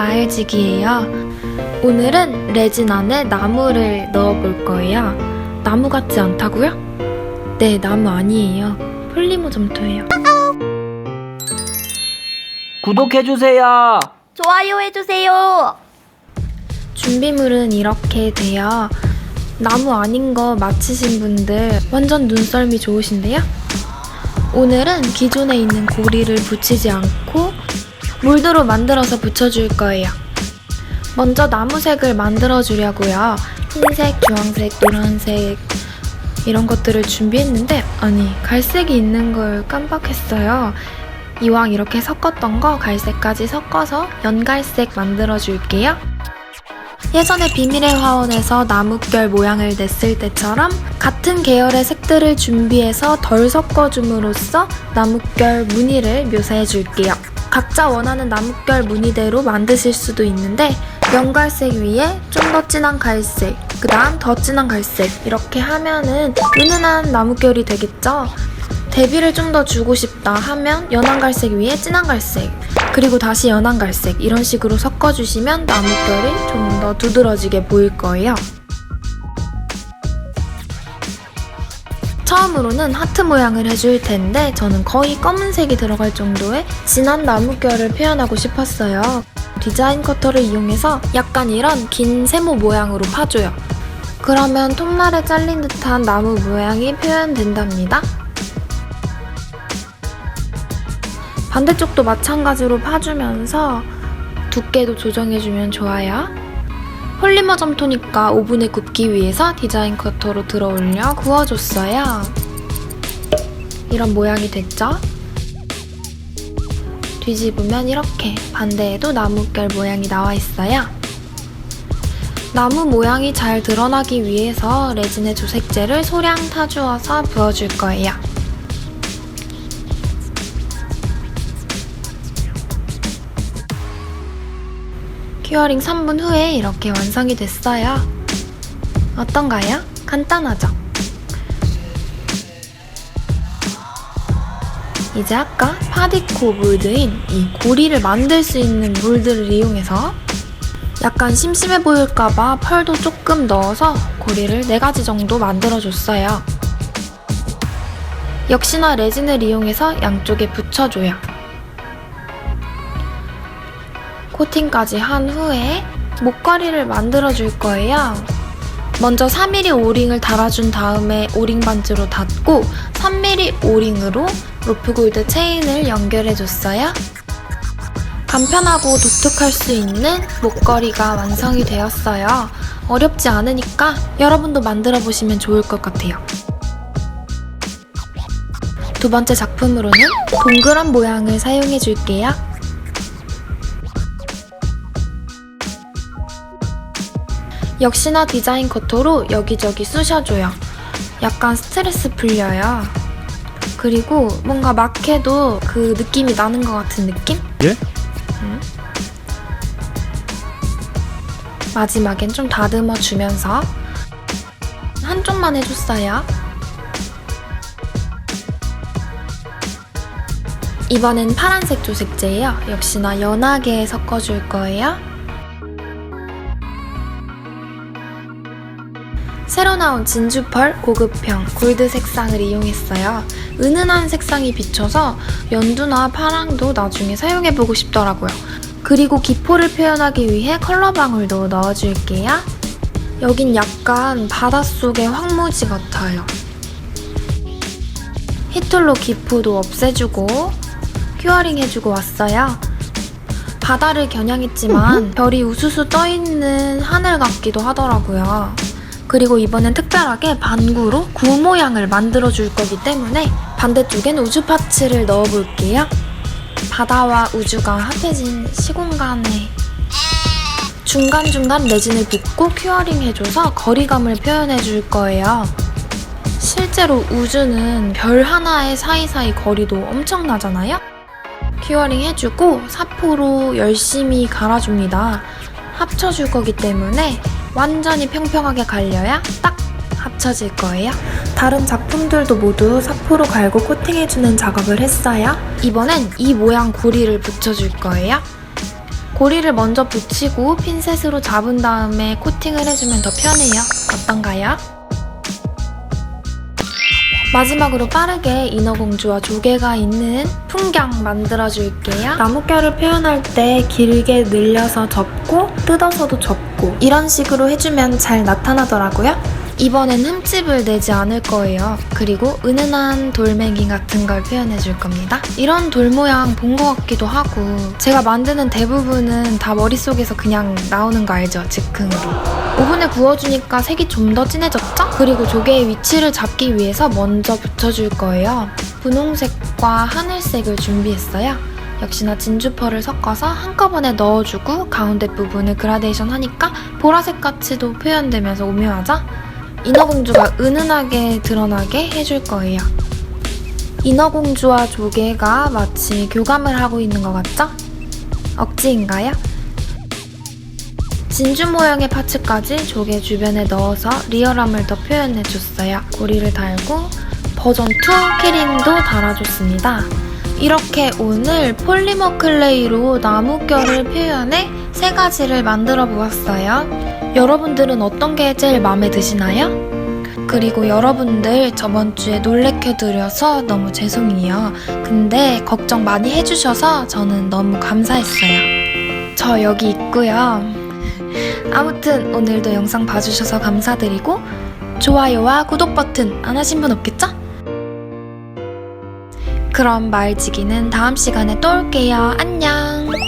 마을지기예요. 오늘은 레진 안에 나무를 넣어볼 거예요. 나무 같지 않다고요? 네, 나무 아니에요. 폴리머 점토예요. 구독해주세요. 좋아요 해주세요. 준비물은 이렇게 돼요. 나무 아닌 거 맞히신 분들 완전 눈썰미 좋으신데요? 오늘은 기존에 있는 고리를 붙이지 않고 몰드로 만들어서 붙여줄 거예요. 먼저 나무색을 만들어 주려고요. 흰색, 주황색, 노란색 이런 것들을 준비했는데 아니 갈색이 있는 걸 깜빡했어요. 이왕 이렇게 섞었던 거 갈색까지 섞어서 연갈색 만들어 줄게요. 예전에 비밀의 화원에서 나뭇결 모양을 냈을 때처럼 같은 계열의 색들을 준비해서 덜 섞어줌으로써 나뭇결 무늬를 묘사해 줄게요. 각자 원하는 나뭇결 무늬대로 만드실 수도 있는데 연갈색 위에 좀 더 진한 갈색, 그 다음 더 진한 갈색 이렇게 하면은 은은한 나뭇결이 되겠죠? 대비를 좀 더 주고 싶다 하면 연한 갈색 위에 진한 갈색, 그리고 다시 연한 갈색 이런 식으로 섞어주시면 나뭇결이 좀 더 두드러지게 보일 거예요. 처음으로는 하트 모양을 해줄 텐데 저는 거의 검은색이 들어갈 정도의 진한 나뭇결을 표현하고 싶었어요. 디자인 커터를 이용해서 약간 이런 긴 세모 모양으로 파줘요. 그러면 톱날에 잘린 듯한 나무 모양이 표현된답니다. 반대쪽도 마찬가지로 파주면서 두께도 조정해주면 좋아요. 폴리머 점토니까 오븐에 굽기 위해서 디자인 커터로 들어올려 구워줬어요. 이런 모양이 됐죠? 뒤집으면 이렇게 반대에도 나뭇결 모양이 나와 있어요. 나무 모양이 잘 드러나기 위해서 레진의 조색제를 소량 타주어서 부어줄 거예요. 큐어링 3분 후에 이렇게 완성이 됐어요. 어떤가요? 간단하죠? 이제 아까 파디코 몰드인 이 고리를 만들 수 있는 몰드를 이용해서 약간 심심해 보일까봐 펄도 조금 넣어서 고리를 4가지 정도 만들어줬어요. 역시나 레진을 이용해서 양쪽에 붙여줘요. 코팅까지 한 후에 목걸이를 만들어줄 거예요. 먼저 4mm 오링을 달아준 다음에 오링 반지로 닫고 3mm 오링으로 로프골드 체인을 연결해줬어요. 간편하고 독특할 수 있는 목걸이가 완성이 되었어요. 어렵지 않으니까 여러분도 만들어보시면 좋을 것 같아요. 두 번째 작품으로는 동그란 모양을 사용해줄게요. 역시나 디자인 커터로 여기저기 쑤셔줘요. 약간 스트레스 풀려요. 그리고 뭔가 막 해도 그 느낌이 나는 것 같은 느낌? 예? 마지막엔 좀 다듬어 주면서 한쪽만 해줬어요. 이번엔 파란색 조색제예요. 역시나 연하게 섞어줄 거예요. 새로 나온 진주펄 고급형 골드 색상을 이용했어요. 은은한 색상이 비쳐서 연두나 파랑도 나중에 사용해보고 싶더라고요. 그리고 기포를 표현하기 위해 컬러 방울도 넣어줄게요. 여긴 약간 바닷속의 황무지 같아요. 히툴로 기포도 없애주고 큐어링 해주고 왔어요. 바다를 겨냥했지만 별이 우수수 떠있는 하늘 같기도 하더라고요. 그리고 이번엔 특별하게 반구로 구 모양을 만들어줄 거기 때문에 반대쪽엔 우주 파츠를 넣어볼게요. 바다와 우주가 합해진 시공간에 중간중간 레진을 붓고 큐어링 해줘서 거리감을 표현해줄 거예요. 실제로 우주는 별 하나의 사이사이 거리도 엄청나잖아요? 큐어링 해주고 사포로 열심히 갈아줍니다. 합쳐줄 거기 때문에 완전히 평평하게 갈려야 딱 합쳐질 거예요. 다른 작품들도 모두 사포로 갈고 코팅해주는 작업을 했어요. 이번엔 이 모양 고리를 붙여줄 거예요. 고리를 먼저 붙이고 핀셋으로 잡은 다음에 코팅을 해주면 더 편해요. 어떤가요? 마지막으로 빠르게 인어공주와 조개가 있는 풍경 만들어줄게요. 나뭇결을 표현할 때 길게 늘려서 접고 뜯어서도 접고 이런 식으로 해주면 잘 나타나더라고요. 이번엔 흠집을 내지 않을 거예요. 그리고 은은한 돌멩이 같은 걸 표현해 줄 겁니다. 이런 돌 모양 본 것 같기도 하고 제가 만드는 대부분은 다 머릿속에서 그냥 나오는 거 알죠? 즉흥으로. 오븐에 구워주니까 색이 좀 더 진해졌죠? 그리고 조개의 위치를 잡기 위해서 먼저 붙여줄 거예요. 분홍색과 하늘색을 준비했어요. 역시나 진주펄을 섞어서 한꺼번에 넣어주고 가운데 부분을 그라데이션 하니까 보라색 같이도 표현되면서 오묘하죠? 인어공주가 은은하게 드러나게 해줄 거예요. 인어공주와 조개가 마치 교감을 하고 있는 것 같죠? 억지인가요? 진주 모양의 파츠까지 조개 주변에 넣어서 리얼함을 더 표현해줬어요. 고리를 달고 버전 2 키링도 달아줬습니다. 이렇게 오늘 폴리머 클레이로 나뭇결을 표현해 3가지를 만들어 보았어요. 여러분들은 어떤 게 제일 마음에 드시나요? 그리고 여러분들 저번 주에 놀래켜드려서 너무 죄송해요. 근데 걱정 많이 해주셔서 저는 너무 감사했어요. 저 여기 있고요. 아무튼 오늘도 영상 봐주셔서 감사드리고 좋아요와 구독 버튼 안 하신 분 없겠죠? 그럼 말지기는 다음 시간에 또 올게요. 안녕!